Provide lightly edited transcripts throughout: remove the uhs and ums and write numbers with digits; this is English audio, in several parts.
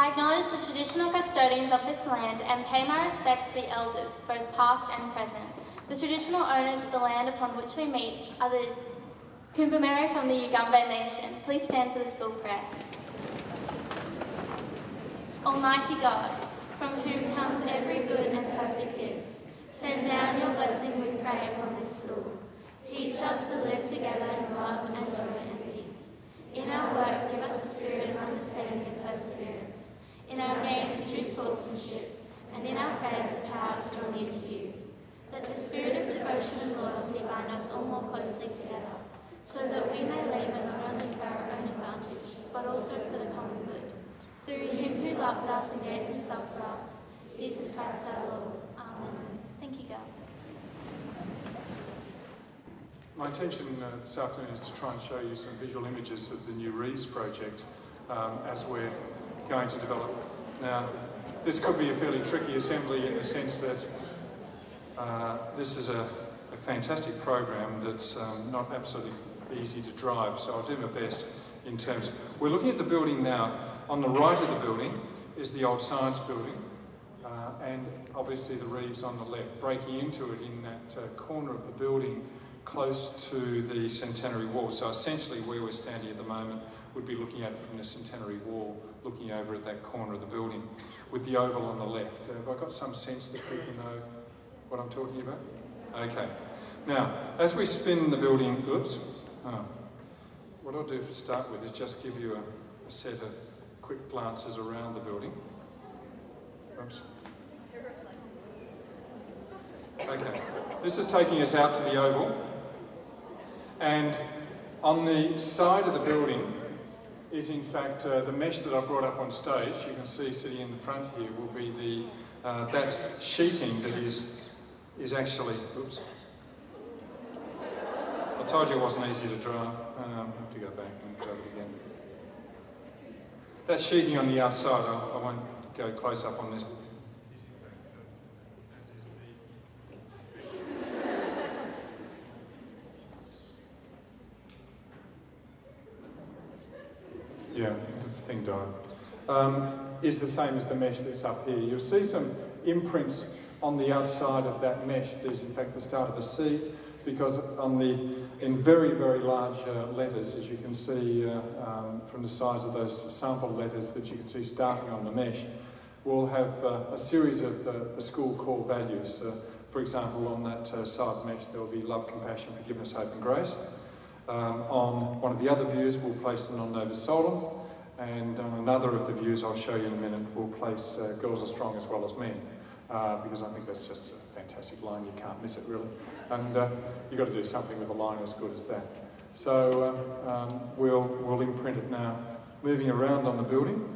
I acknowledge the traditional custodians of this land and pay my respects to the elders, both past and present. The traditional owners of the land upon which we meet are the Kumbameri from the Yugambeh Nation. Please stand for the school prayer. Almighty God, from whom comes every good and perfect gift, send down your blessing, we pray, upon this school. Teach us to live together in love and joy and peace. In our work, give us the spirit of understanding and perseverance. In our games, true sportsmanship, and in our prayers, the power to draw near to you. Let the spirit of devotion and loyalty bind us all more closely together, so that we may labour not only for our own advantage, but also for the common good. Through him who loved us and gave himself for us, Jesus Christ our Lord. Amen. Thank you, guys. My intention this afternoon is to try and show you some visual images of the new Reeves project as we're going to develop. Now, this could be a fairly tricky assembly in the sense that this is a fantastic program that's not absolutely easy to drive, so I'll do my best in terms of... We're looking at the building now. On the right of the building is the old science building, and obviously the Reeves on the left, breaking into it in that corner of the building close to the Centenary Wall. So essentially where we're standing at the moment would be looking at it from the Centenary Wall, looking over at that corner of the building, with the oval on the left. Have I got some sense that people know what I'm talking about? Okay. Now, as we spin the building, what I'll do to start with is just give you a set of quick glances around the building. Oops. Okay, this is taking us out to the oval, and on the side of the building is in fact the mesh that I brought up on stage. You can see sitting in the front here will be the that sheeting that is actually, oops. I told you it wasn't easy to draw. I have to go back and draw it again. That sheeting on the outside, I won't go close up on this. Yeah, the thing died. Is the same as the mesh that's up here. You'll see some imprints on the outside of that mesh. There's in fact the start of a C, because in very, very large letters, as you can see from the size of those sample letters that you can see starting on the mesh, we'll have a series of the school core values. For example, on that side mesh, there will be love, compassion, forgiveness, hope and grace. On one of the other views, we'll place the non novus solum, and on another of the views I'll show you in a minute, we'll place girls are strong as well as men, because I think that's just a fantastic line, you can't miss it really. And you've got to do something with a line as good as that. So we'll imprint it now. Moving around on the building.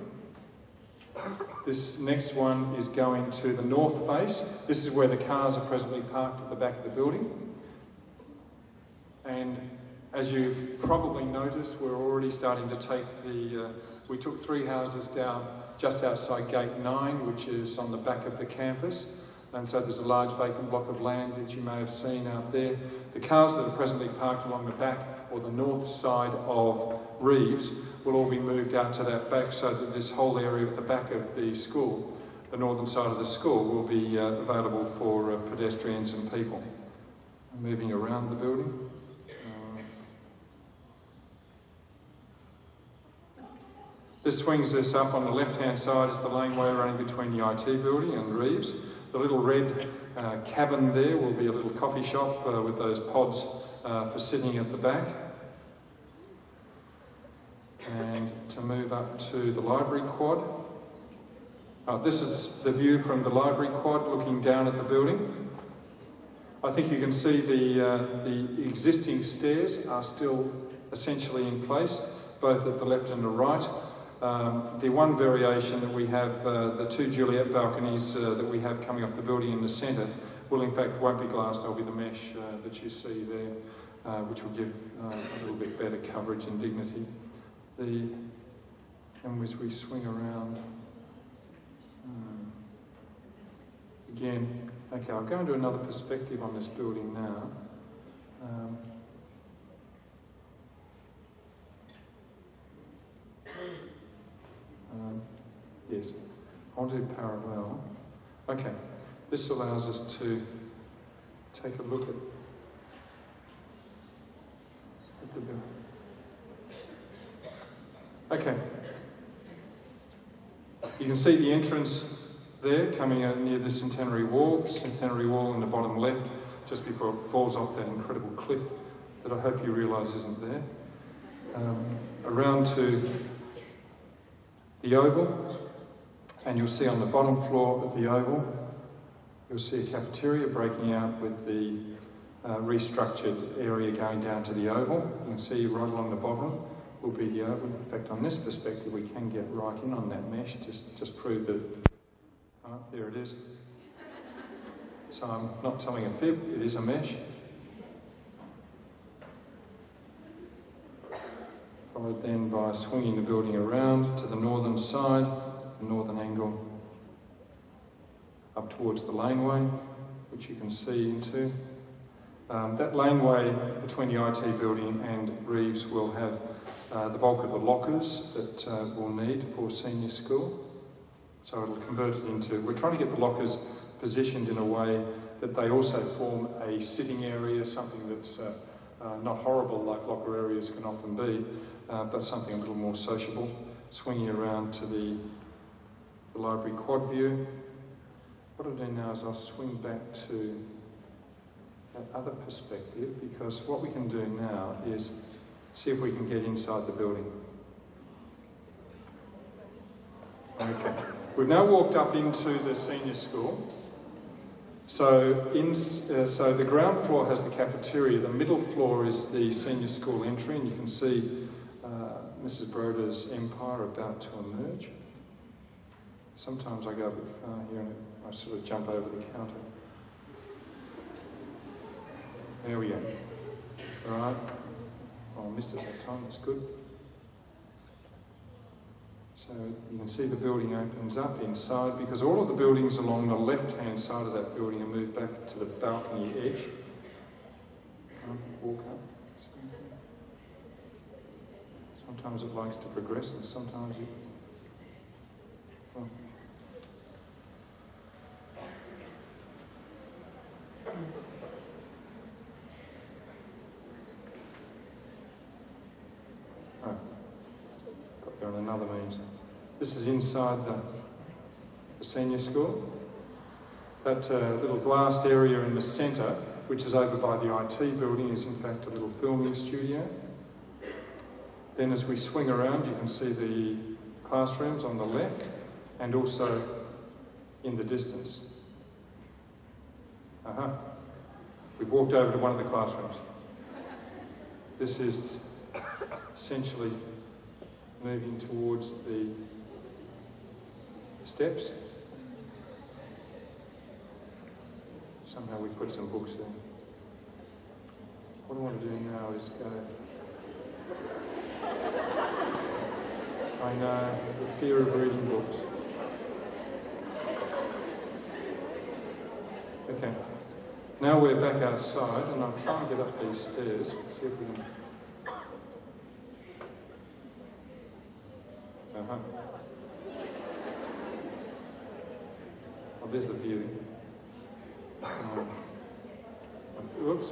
This next one is going to the north face. This is where the cars are presently parked at the back of the building. And as you've probably noticed, we're already starting to take we took 3 houses down just outside Gate 9, which is on the back of the campus. And so there's a large vacant block of land that you may have seen out there. The cars that are presently parked along the back or the north side of Reeves will all be moved out to that back, so that this whole area at the back of the school, the northern side of the school, will be available for pedestrians and people. Moving around the building. This swings us up on the left-hand side is the laneway running between the IT building and Reeves. The little red cabin there will be a little coffee shop with those pods for sitting at the back. And to move up to the library quad. This is the view from the library quad looking down at the building. I think you can see the existing stairs are still essentially in place, both at the left and the right. The one variation that we have, the 2 Juliet balconies that we have coming off the building in the centre, won't be glass, they'll be the mesh that you see there, which will give a little bit better coverage and dignity. And as we swing around, again, okay, I'll go into another perspective on this building now. Yes. I want to do parallel. Okay. This allows us to take a look at the building. Okay. You can see the entrance there coming out near the Centenary Wall. The Centenary Wall in the bottom left, just before it falls off that incredible cliff that I hope you realise isn't there. Around to the Oval, and you'll see on the bottom floor of the Oval, you'll see a cafeteria breaking out with the restructured area going down to the Oval. You can see right along the bottom will be the Oval. In fact, on this perspective, we can get right in on that mesh, just prove that, there it is. So I'm not telling a fib, it is a mesh. Followed then by swinging the building around to the northern side, the northern angle, up towards the laneway, which you can see into. That laneway between the IT building and Reeves will have the bulk of the lockers that we'll need for senior school. So it'll convert it into, we're trying to get the lockers positioned in a way that they also form a sitting area, something that's not horrible like locker areas can often be, but something a little more sociable. Swinging around to the library quad view. What I'll do now is I'll swing back to that other perspective, because what we can do now is see if we can get inside the building. Okay, we've now walked up into the senior school. So the ground floor has the cafeteria, the middle floor is the senior school entry, and you can see Mrs. Broder's empire about to emerge. Sometimes I go a bit far here and I sort of jump over the counter. There we go. All right. Oh, I missed it that time, that's good. So you can see the building opens up inside, because all of the buildings along the left-hand side of that building are moved back to the balcony edge. Walk up. Sometimes it likes to progress and sometimes it... Oh. Oh. Got there on another means. This is inside the senior school. That little glassed area in the centre, which is over by the IT building, is in fact a little filming studio. Then as we swing around, you can see the classrooms on the left and also in the distance. We've walked over to one of the classrooms. This is essentially moving towards the steps. Somehow we put some books there. What I want to do now is go... I know, the fear of reading books. Okay, now we're back outside and I'll try and get up these stairs, see if we can... Oh, there's the view. Whoops.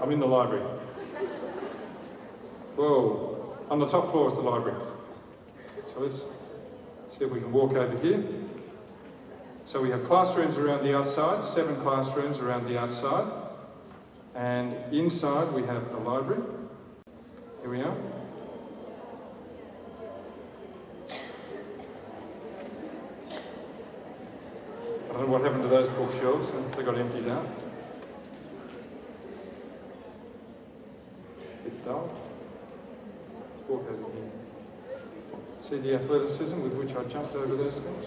I'm in the library. Whoa, on the top floor is the library. So let's see if we can walk over here. So we have classrooms around the outside, 7 classrooms around the outside. And inside we have the library. Here we are. I don't know what happened to those bookshelves, they got emptied out. Bit dull. Walk over here. See the athleticism with which I jumped over those things?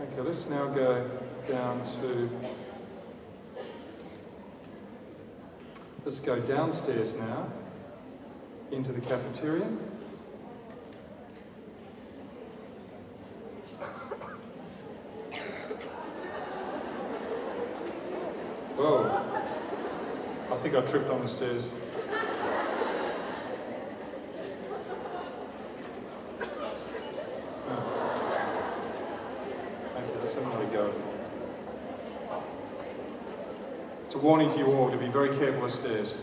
Okay, let's now go down to... Let's go downstairs now into the cafeteria. Whoa. I think I tripped on the stairs. Let's have another go. It's a warning to you all to be very careful of stairs.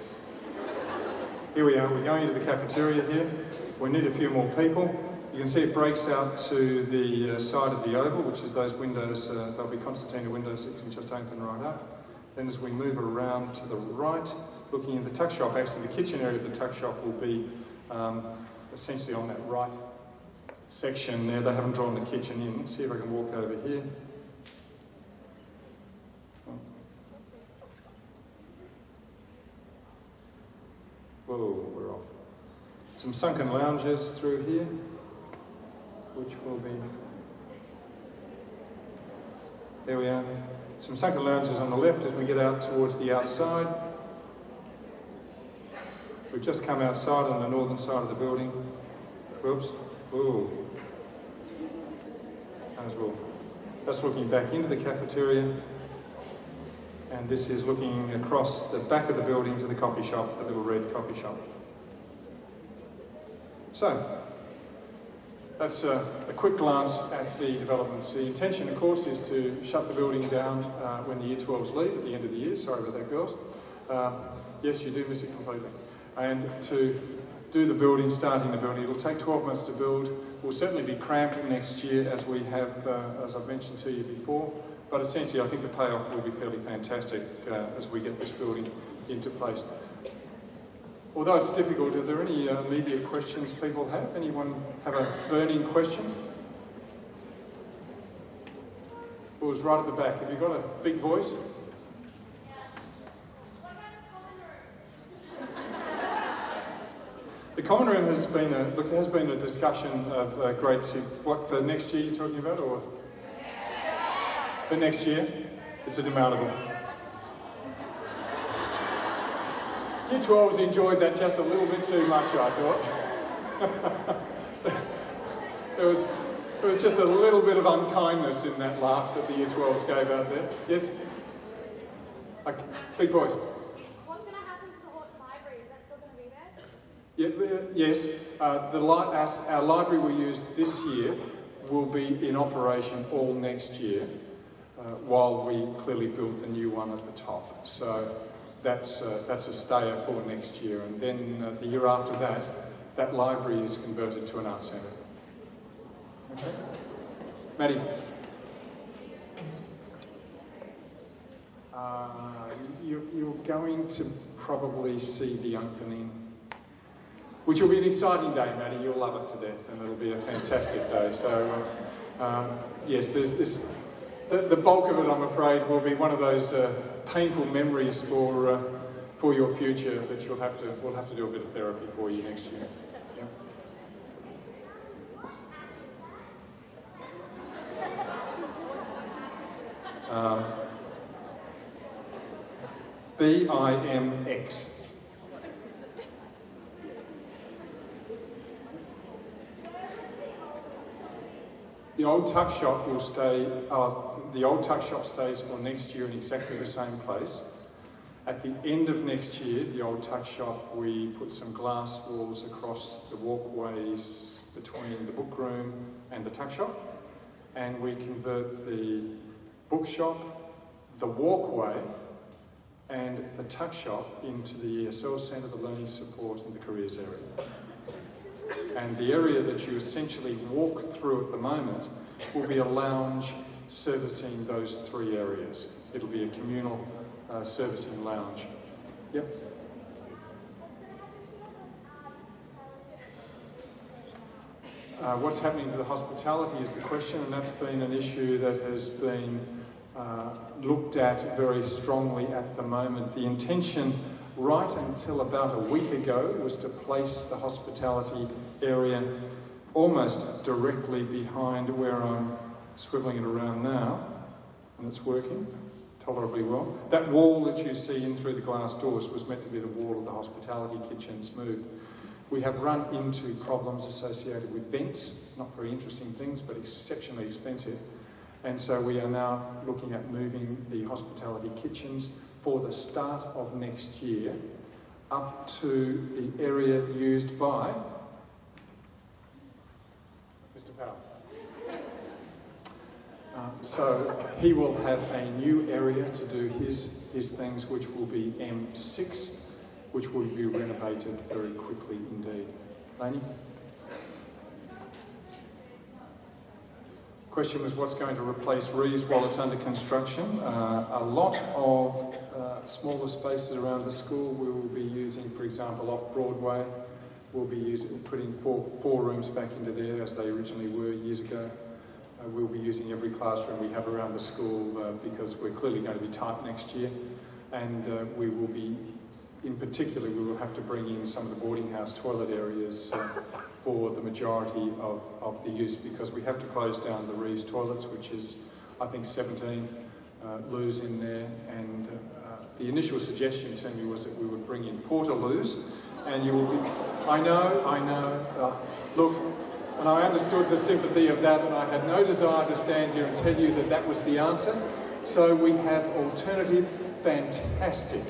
Here we are, we're going into the cafeteria here. We need a few more people. You can see it breaks out to the side of the oval, which is those windows, there'll be concertina windows that you can just open right up. Then as we move around to the right, looking at the tuck shop, actually the kitchen area of the tuck shop will be essentially on that right section there. They haven't drawn the kitchen in. Let's see if I can walk over here. Whoa, we're off. Some sunken lounges through here, which will be... There we are. Some sunken lounges on the left as we get out towards the outside. We've just come outside on the northern side of the building. Whoops. Ooh. As well. That's looking back into the cafeteria. And this is looking across the back of the building to the coffee shop, the little red coffee shop. So, that's a quick glance at the developments. The intention, of course, is to shut the building down when the Year 12s leave at the end of the year. Sorry about that, girls. Yes, you do miss it completely. And to do the building, starting the building, it'll take 12 months to build. We'll certainly be cramped next year, as we have, as I've mentioned to you before. But essentially, I think the payoff will be fairly fantastic as we get this building into place. Although it's difficult, are there any immediate questions people have? Anyone have a burning question? It was right at the back. Have you got a big voice? The common room has been a discussion of grade 6. What, for next year you're talking about, or for next year? It's a demountable. Year 12s enjoyed that just a little bit too much, I thought. There was just a little bit of unkindness in that laugh that the Year 12s gave out there. Yes? Okay. Big voice. What's going to happen to the library? Is that still going to be there? Yes. Our library we use this year will be in operation all next year, while we clearly build the new one at the top. So that's a stayer for next year, and then the year after that, that library is converted to an art centre. Okay. Maddie. You're going to probably see the opening, which will be an exciting day, Maddie. You'll love it to death, and it'll be a fantastic day. So, yes, there's this. The bulk of it, I'm afraid, will be one of those painful memories for your future that we'll have to do a bit of therapy for you next year. Yeah. BIMX. The old tuck shop will stay. The old tuck shop stays for next year in exactly the same place. At the end of next year, the old tuck shop, we put some glass walls across the walkways between the book room and the tuck shop, and we convert the bookshop, the walkway, and the tuck shop into the ESL Centre, the Learning Support and the Careers area. And the area that you essentially walk through at the moment will be a lounge servicing those three areas. It'll be a communal servicing lounge. Yep. What's happening to the hospitality is the question, and that's been an issue that has been looked at very strongly at the moment. The intention right until about a week ago was to place the hospitality area almost directly behind where I'm swiveling it around now, and it's working tolerably well. That wall that you see in through the glass doors was meant to be the wall of the hospitality kitchen. It's moved. We have run into problems associated with vents, not very interesting things, but exceptionally expensive. And so we are now looking at moving the hospitality kitchens for the start of next year up to the area used by Mr. Powell. So he will have a new area to do his things, which will be M6, which will be renovated very quickly indeed. Lainey? Question was what's going to replace Reeves while it's under construction. A lot of smaller spaces around the school we will be using, for example, off Broadway. We'll be putting four rooms back into there as they originally were years ago. We'll be using every classroom we have around the school because we're clearly going to be tight next year. And we will be, in particular, we will have to bring in some of the boarding house toilet areas for the majority of the use because we have to close down the Reeves toilets, which is, I think, 17 loos in there. And the initial suggestion to me was that we would bring in portaloos, and you will be... I know. Look, and I understood the sympathy of that, and I had no desire to stand here and tell you that that was the answer. So we have alternative, fantastic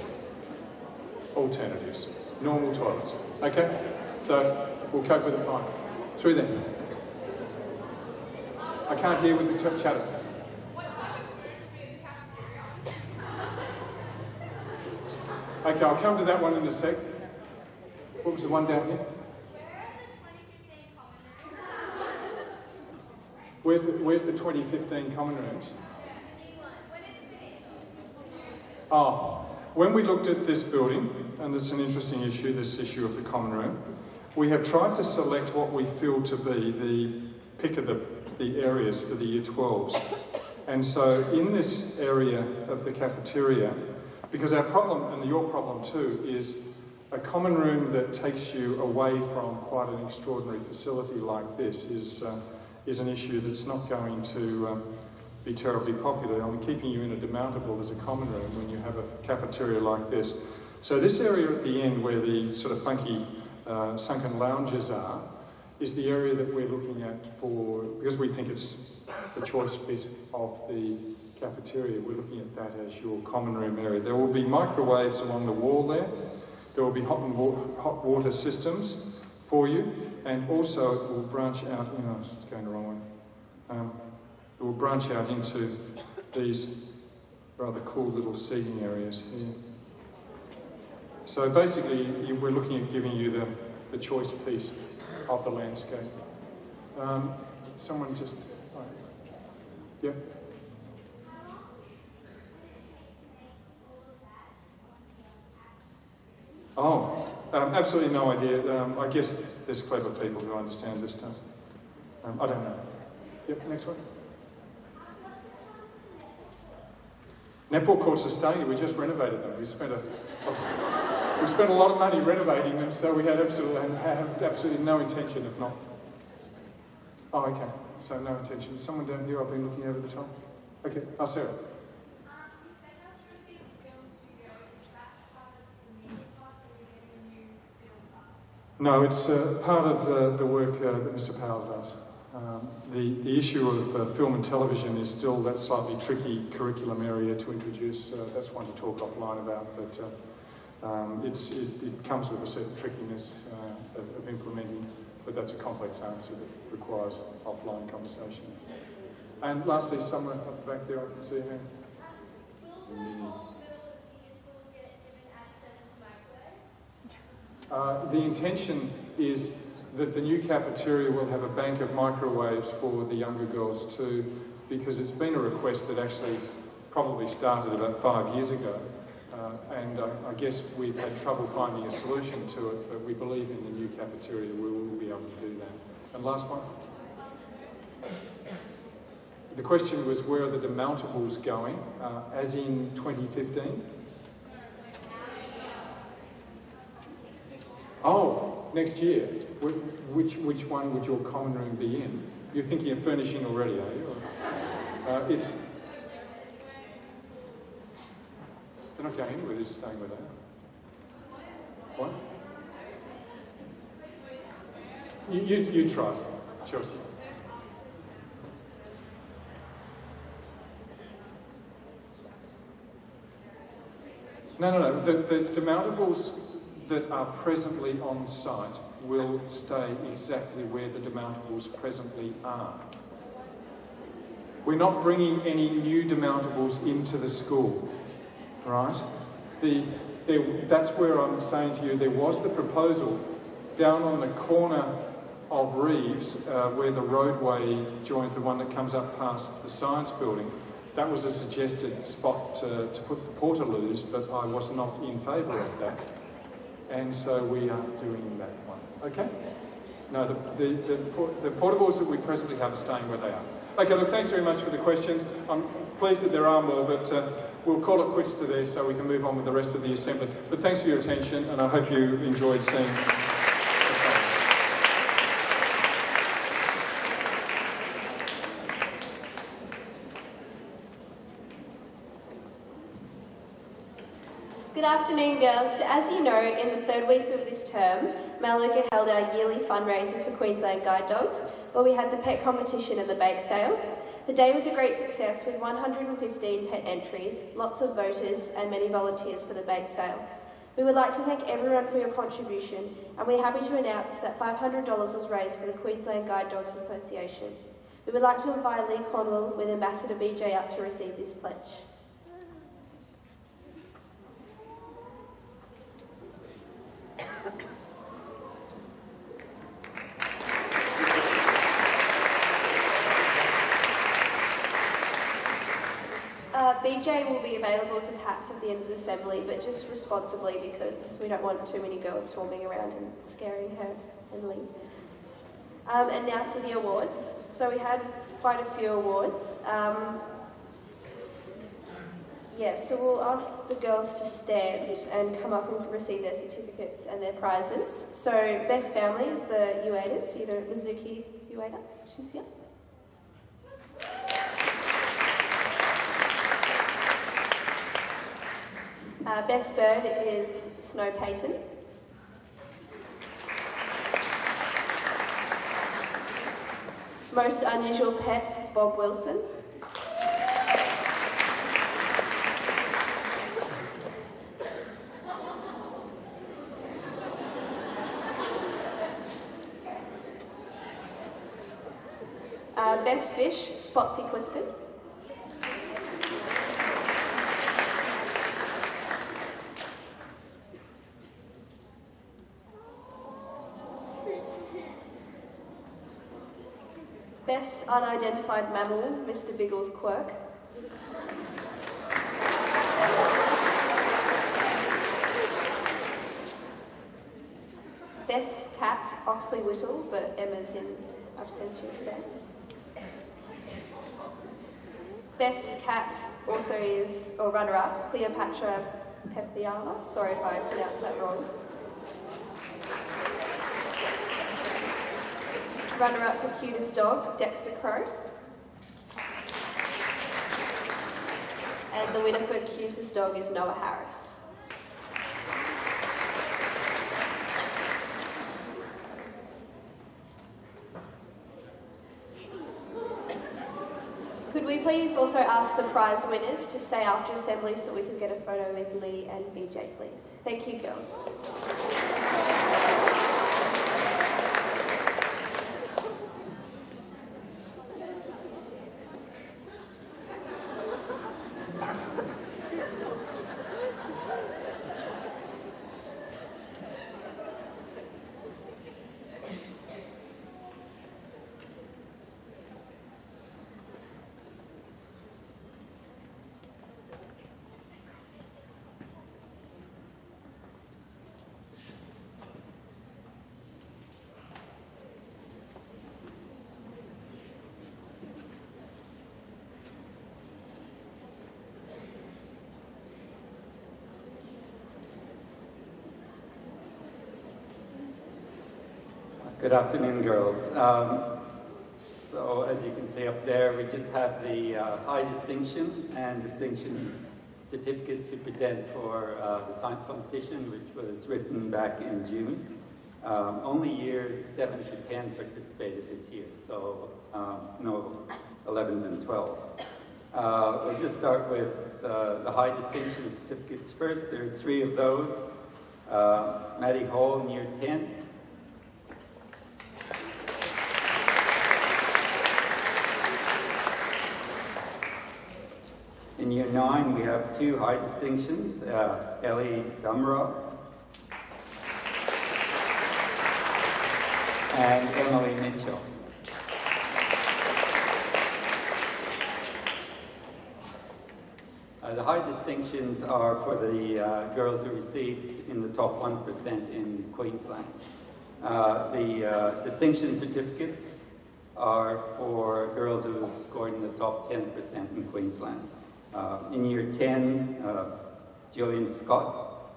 alternatives. Normal toilets. Okay? So we'll cope with it fine. Through them. I can't hear with the chatter. Okay, I'll come to that one in a sec. What was the one down here? Where's the 2015 common rooms? Oh, when we looked at this building, and it's an interesting issue, this issue of the common room, we have tried to select what we feel to be the pick of the areas for the Year 12s. And so in this area of the cafeteria, because our problem, and your problem too, is a common room that takes you away from quite an extraordinary facility like this is an issue that's not going to be terribly popular. I mean, keeping you in a demountable as a common room when you have a cafeteria like this. So this area at the end where the sort of funky sunken lounges are, is the area that we're looking at for, because we think it's the choice bit of the cafeteria, we're looking at that as your common room area. There will be microwaves along the wall there. There will be hot water systems for you, and also it will branch out, it's going the wrong way. It will branch out into these rather cool little seating areas here. So basically, we're looking at giving you the choice piece of the landscape. Someone just... Yeah? Oh, absolutely no idea. I guess there's clever people who understand this stuff. I don't know. Yep, next one. Netball courts are staying. We just renovated them. We spent a lot of money renovating them, so we had absolutely no intention of not. Oh, okay. So no intention. Someone down here. I've been looking over the top. Okay. Oh, Sarah. No, it's part of the work that Mr. Powell does. The issue of film and television is still that slightly tricky curriculum area to introduce. That's one to talk offline about, but it comes with a certain trickiness of implementing, but that's a complex answer that requires offline conversation. And lastly, somewhere up the back there, I can see a hand. The intention is that the new cafeteria will have a bank of microwaves for the younger girls too, because it's been a request that actually probably started about 5 years ago, and I guess we've had trouble finding a solution to it, but we believe in the new cafeteria we will be able to do that. And last one. The question was, where are the demountables going, as in 2015? Oh, next year. Which one would your common room be in? You're thinking of furnishing already, are you? It's... They're not going anywhere, they're just staying where they are. What? You try, Chelsea. No. The demountables that are presently on site will stay exactly where the demountables presently are. We're not bringing any new demountables into the school, right? That's where I'm saying to you, there was the proposal down on the corner of Reeves, where the roadway joins the one that comes up past the science building. That was a suggested spot to put the portaloos, but I was not in favour of that. And so we are doing that one. Okay? No, the portables that we presently have are staying where they are. Okay, look, thanks very much for the questions. I'm pleased that there are more, but we'll call it quits to there so we can move on with the rest of the assembly. But thanks for your attention, and I hope you enjoyed seeing. Good afternoon, girls. As you know, in the third week of this term, Maluka held our yearly fundraiser for Queensland Guide Dogs, where we had the pet competition and the bake sale. The day was a great success with 115 pet entries, lots of voters and many volunteers for the bake sale. We would like to thank everyone for your contribution, and we're happy to announce that $500 was raised for the Queensland Guide Dogs Association. We would like to invite Lee Cornwell with Ambassador BJ up to receive this pledge. BJ will be available to Pat at the end of the assembly, but just responsibly because we don't want too many girls swarming around and scaring her and Lee. And now for the awards. So we had quite a few awards. So we'll ask the girls to stand and come up and receive their certificates and their prizes. So best family is the Uedas, Mizuki Ueda, she's here. Best bird is Snow Payton. Most unusual pet, Bob Wilson. Best fish, Spotsy Clifton. Best unidentified mammal, Mr. Biggles Quirk. Best cat, Oxley Whittle, but Emma's in absentia today. Best cat also is, or runner-up, Cleopatra Pepiala. Sorry if I pronounced that wrong. Runner-up for cutest dog, Dexter Crow. And the winner for cutest dog is Noah Harris. Could we please also ask the prize winners to stay after assembly so we can get a photo with Lee and BJ, please? Thank you, girls. Good afternoon, girls. So as you can see up there, we just have the high distinction and distinction certificates to present for the science competition, which was written back in June. Only years 7 to 10 participated this year, so no 11s and 12s. We'll just start with the high distinction certificates first. There are 3 of those. Maddie Hall in year 10. In year 9, we have 2 high distinctions, Ellie Dumrow and Emily Mitchell. The high distinctions are for the girls who received in the top 1% in Queensland. The distinction certificates are for girls who scored in the top 10% in Queensland. In year 10, Julian Scott,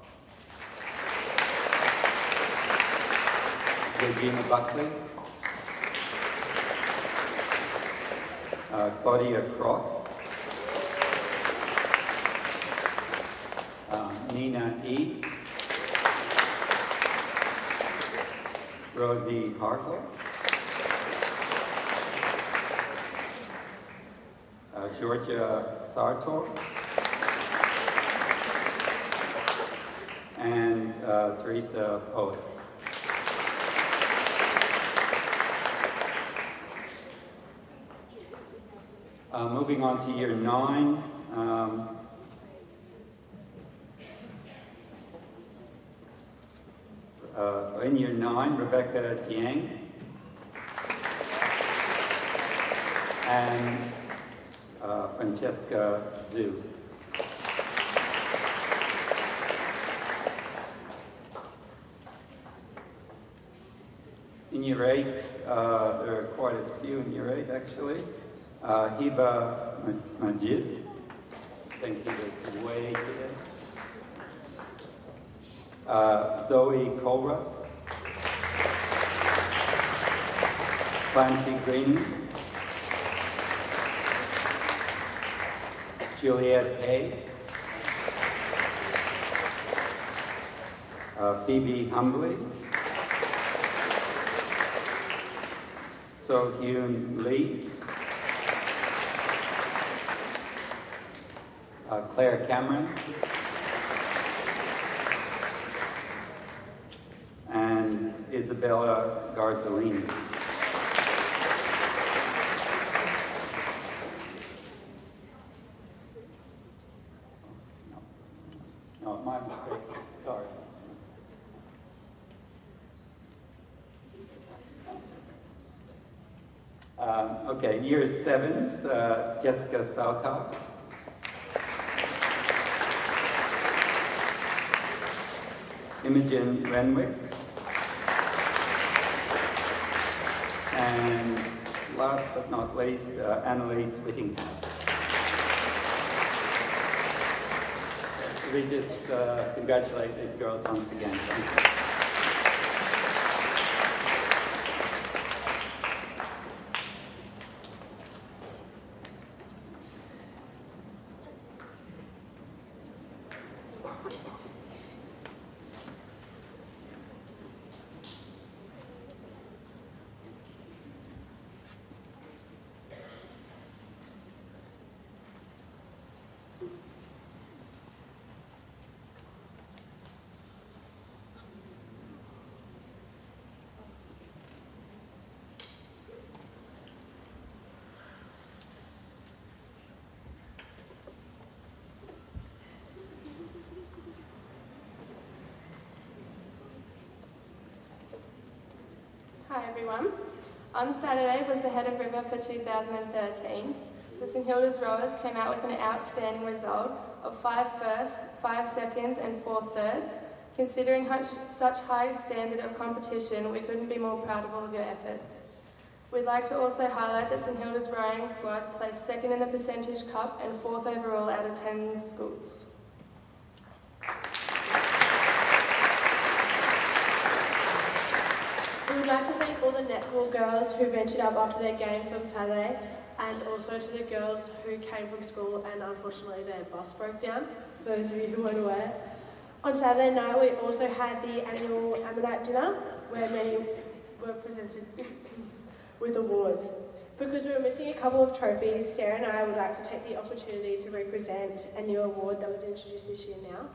Regina Buckley, Claudia Cross, Nina E, Rosie Hartle, Georgia Sartor, and Teresa Poets. Moving on to year 9, so in year 9, Rebecca Jiang and Francesca Zhu. In year 8, there are quite a few in year 8 actually. Hiba Majid, I think he was away today. Zoe Colruss, Clancy Green, Juliette Hayes, Phoebe Humbly, So Hyun Lee, Claire Cameron, and Isabella Garzolini. No, my mistake. Sorry. Okay, year 7's Jessica Sauta, Imogen Renwick, and last but not least, Annalise Whittingham. We just congratulate these girls once again. Thank you. Hi everyone. On Saturday was the Head of River for 2013. The St Hilda's rowers came out with an outstanding result of 5 firsts, 5 seconds and 4 thirds. Considering such high standard of competition, we couldn't be more proud of all of your efforts. We'd like to also highlight that St Hilda's rowing squad placed 2nd in the Percentage Cup and 4th overall out of 10 schools. We would like to thank all the netball girls who ventured up after their games on Saturday, and also to the girls who came from school and unfortunately their bus broke down, those of you who weren't aware. On Saturday night we also had the annual Ammonite dinner, where many were presented with awards. Because we were missing a couple of trophies, Sarah and I would like to take the opportunity to represent a new award that was introduced this year now.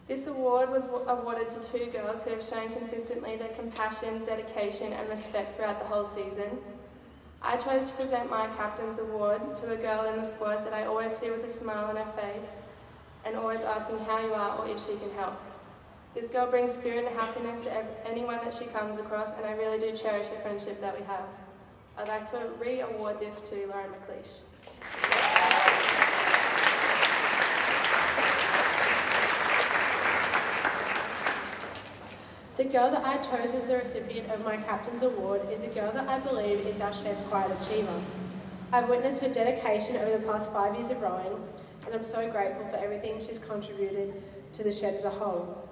This award was awarded to 2 girls who have shown consistently their compassion, dedication and respect throughout the whole season. I chose to present my Captain's Award to a girl in the squad that I always see with a smile on her face and always asking how you are or if she can help. This girl brings spirit and happiness to anyone that she comes across, and I really do cherish the friendship that we have. I'd like to re-award this to Lauren McLeish. The girl that I chose as the recipient of my Captain's Award is a girl that I believe is our shed's quiet achiever. I've witnessed her dedication over the past 5 years of rowing, and I'm so grateful for everything she's contributed to the shed as a whole.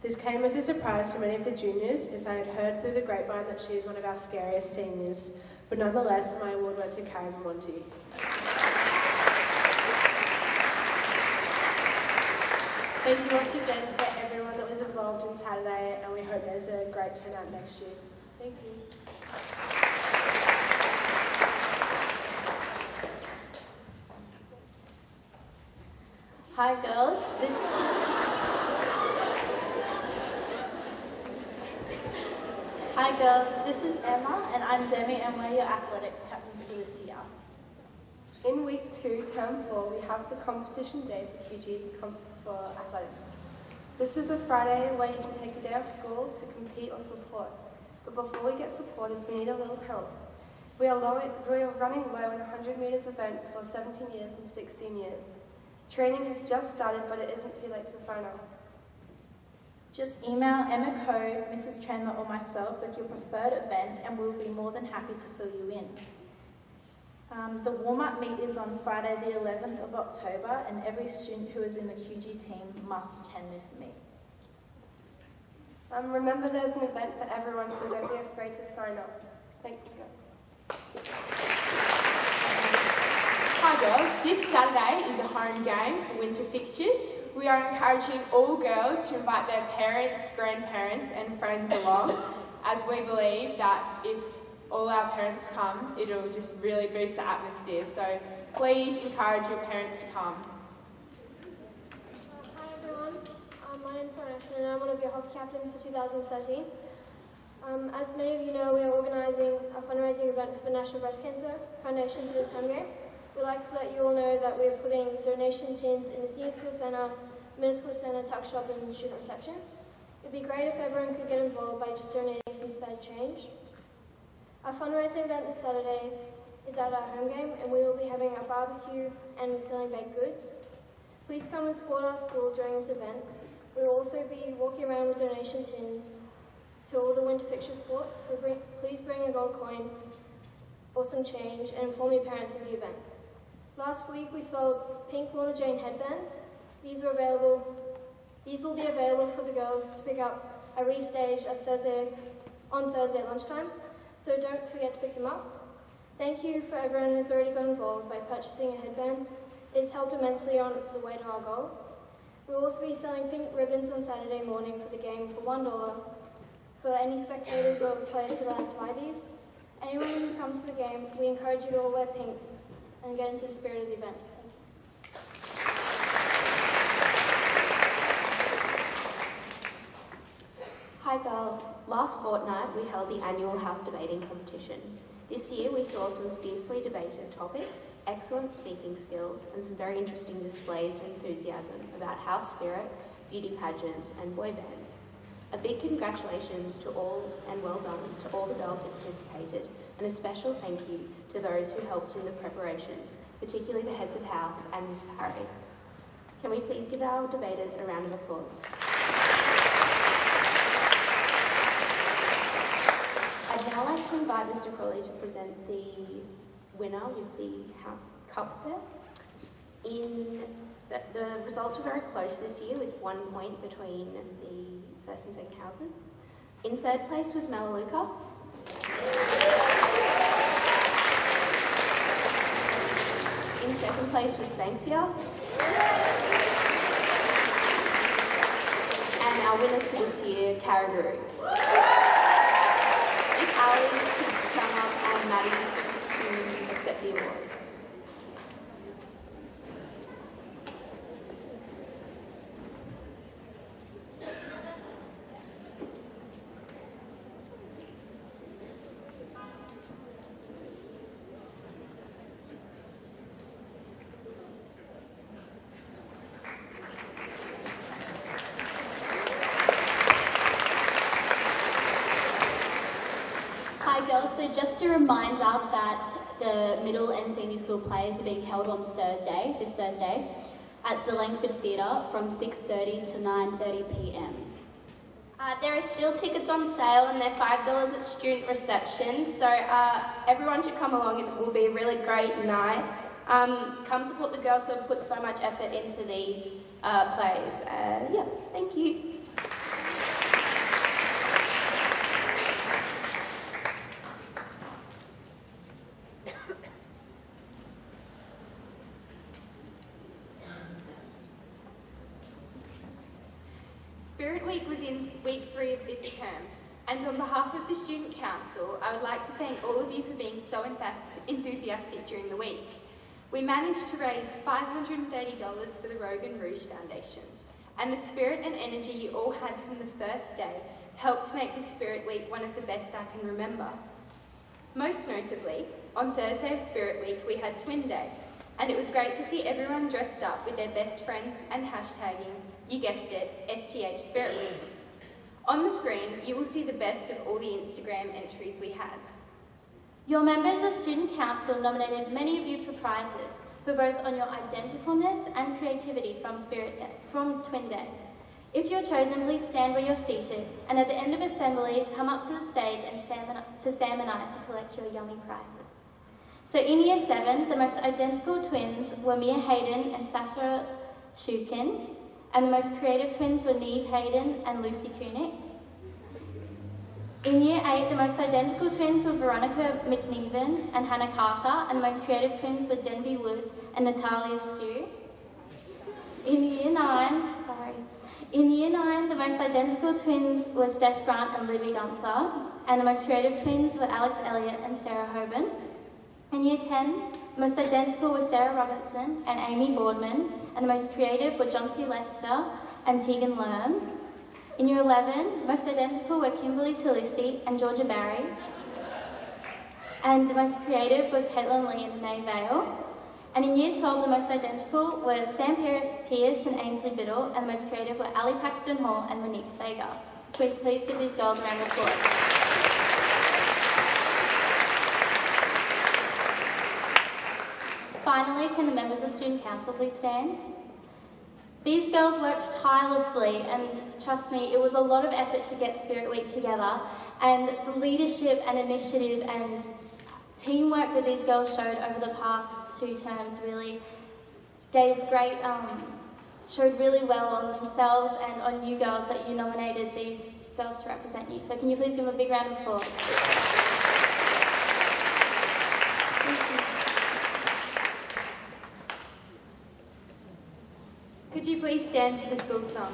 This came as a surprise to many of the juniors, as I had heard through the grapevine that she is one of our scariest seniors, but nonetheless my award went to Karen Monty. Thank you once again for everyone that was involved in Saturday, and we hope there's a great turnout next year. Thank you. Hi girls, this is Emma and I'm Demi and we're your athletics captains for this year. In week 2, term 4, we have the competition day for QG for athletics. This is a Friday where you can take a day off school to compete or support. But before we get supporters, we need a little help. We are running low in 100 metres events for 17 years and 16 years. Training has just started, but it isn't too late to sign up. Just email Emma Coe, Mrs. Chandler or myself with your preferred event and we'll be more than happy to fill you in. The warm-up meet is on Friday the 11th of October and every student who is in the QG team must attend this meet. Remember there's an event for everyone, so don't be afraid to sign up. Thanks guys. Hi girls, this Saturday is a home game for winter fixtures. We are encouraging all girls to invite their parents, grandparents and friends along, as we believe that if all our parents come, it'll just really boost the atmosphere. So please encourage your parents to come. Hi everyone, my name is Sarah and I'm one of your hockey captains for 2013. As many of you know, we are organising a fundraising event for the National Breast Cancer Foundation for this home game. We'd like to let you all know that we're putting donation tins in the Senior School Centre, Middle School Centre, tuck shop and student reception. It'd be great if everyone could get involved by just donating some spare change. Our fundraising event this Saturday is at our home game and we will be having a barbecue and selling baked goods. Please come and support our school during this event. We will also be walking around with donation tins to all the winter fixture sports, so please bring a gold coin or some change and inform your parents of the event. Last week we sold pink Lorna Jane headbands. These will be available for the girls to pick up at Reef Stage on Thursday at lunchtime, so don't forget to pick them up. Thank you for everyone who's already got involved by purchasing a headband. It's helped immensely on the way to our goal. We'll also be selling pink ribbons on Saturday morning for the game for $1 for any spectators or players who like to buy these. Anyone who comes to the game, we encourage you to all wear pink and get into the spirit of the event. Hi girls, last fortnight we held the annual house debating competition. This year we saw some fiercely debated topics, excellent speaking skills and some very interesting displays of enthusiasm about house spirit, beauty pageants and boy bands. A big congratulations to all and well done to all the girls who participated, and a special thank you to those who helped in the preparations, particularly the heads of house and Miss Parry. Can we please give our debaters a round of applause? I'd now like to invite Mr. Crawley to present the winner with the cup there. The results were very close this year with 1 point between the first and second houses. In third place was Melaleuca. In second place was Banksia. And our winners for this year, Caribou. If Ali could come up and Maddie to accept the award. Hi girls, so just a reminder that the middle and senior school plays are being held on this Thursday, at the Langford Theatre from 6:30 to 9:30 p.m. There are still tickets on sale and they're $5 at student reception, so everyone should come along. It will be a really great night. Come support the girls who have put so much effort into these plays. Yeah, thank you. Spirit Week was in week 3 of this term, and on behalf of the Student Council, I would like to thank all of you for being so enthusiastic during the week. We managed to raise $530 for the Rogan Rouge Foundation, and the spirit and energy you all had from the first day helped make the Spirit Week one of the best I can remember. Most notably, on Thursday of Spirit Week we had Twin Day, and it was great to see everyone dressed up with their best friends and hashtagging, you guessed it, STH Spirit Week. On the screen, you will see the best of all the Instagram entries we had. Your members of Student Council nominated many of you for prizes, for both on your identicalness and creativity from Twin Day. If you're chosen, please stand where you're seated, and at the end of assembly, come up to the stage and Sam and I to collect your yummy prizes. So in Year 7, the most identical twins were Mia Hayden and Sasha Shukin, and the most creative twins were Neve Hayden and Lucy Koenig. In Year 8, the most identical twins were Veronica McNiven and Hannah Carter, and the most creative twins were Denby Woods and Natalia Stew. In Year 9, the most identical twins were Steph Grant and Libby Gunther, and the most creative twins were Alex Elliott and Sarah Hoban. In Year 10, the most identical were Sarah Robinson and Amy Boardman, and the most creative were Jonty Lester and Tegan Lerm. In Year 11, the most identical were Kimberly Talissi and Georgia Barry, and the most creative were Caitlin Lee and May Vale. And in Year 12, the most identical were Sam Pierce and Ainsley Biddle, and the most creative were Ali Paxton Hall and Monique Sager. Could we please give these girls a round of applause? Finally, can the members of Student Council please stand? These girls worked tirelessly, and trust me, it was a lot of effort to get Spirit Week together, and the leadership and initiative and teamwork that these girls showed over the past 2 terms really showed really well on themselves and on you girls that you nominated these girls to represent you. So can you please give them a big round of applause? Thank you. Could you please stand for the school song?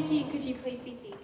Thank you. Could you please be seated?